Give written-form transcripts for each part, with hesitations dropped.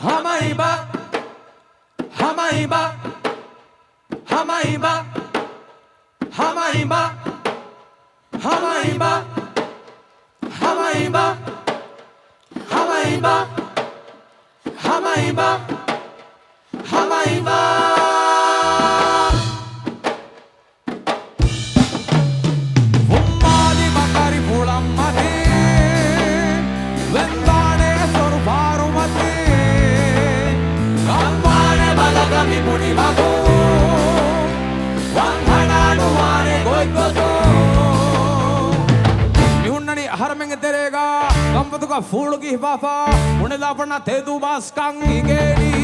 Hamaiba, Hamaiba, Hamaiba, Hamaiba, Hamaiba, Hamaiba, Hamaiba, Hamaiba, Hamaiba. Ummadi bakari pulamati, vendane sorvarumati, kampane balagami puni bago, wanghana wane goigoto. Mihunnani harmenga terega, kampatuka fool ki hifafa, unela apna tedu bas kangi gedi.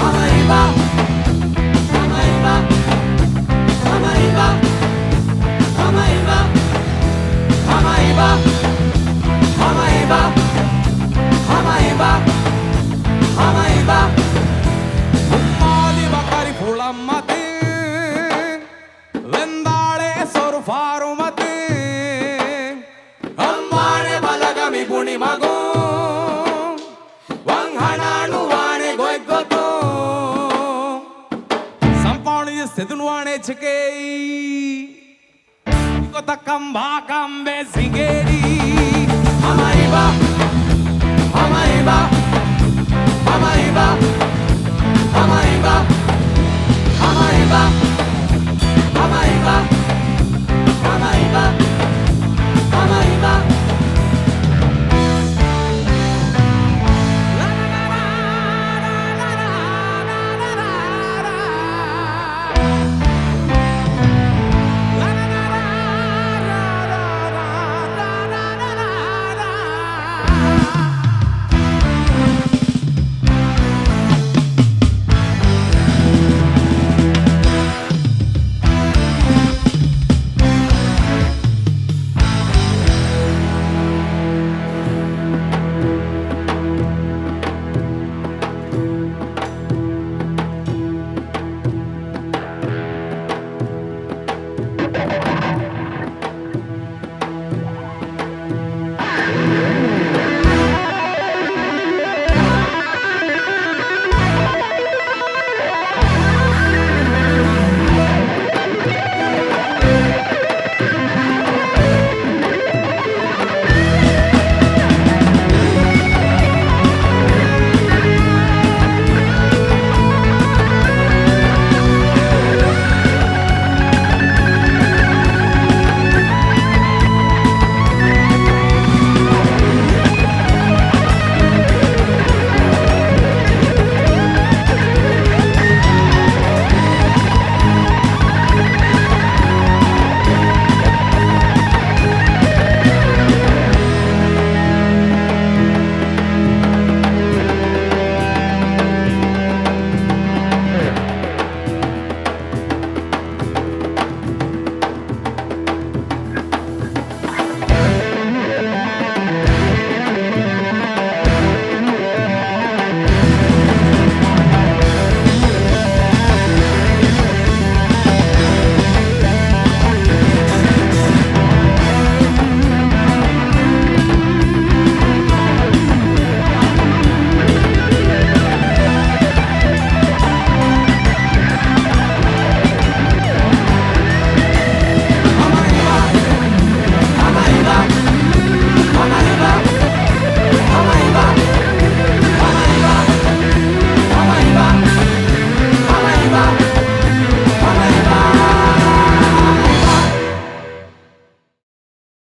Hamaiba, Hamaiba, Hamaiba, Hamaiba, Hamaiba, Hamaiba, Hamaiba, Hamaiba. Ummadi bakari pulamati, vendale sorfarumati, ammane balagami puni mago, wanghana wane goigoto, sampani sedunwane chikei. Takamba kambe singeri. Hamaiba, Hamaiba, Hamaiba, Hamaiba, Hamaiba.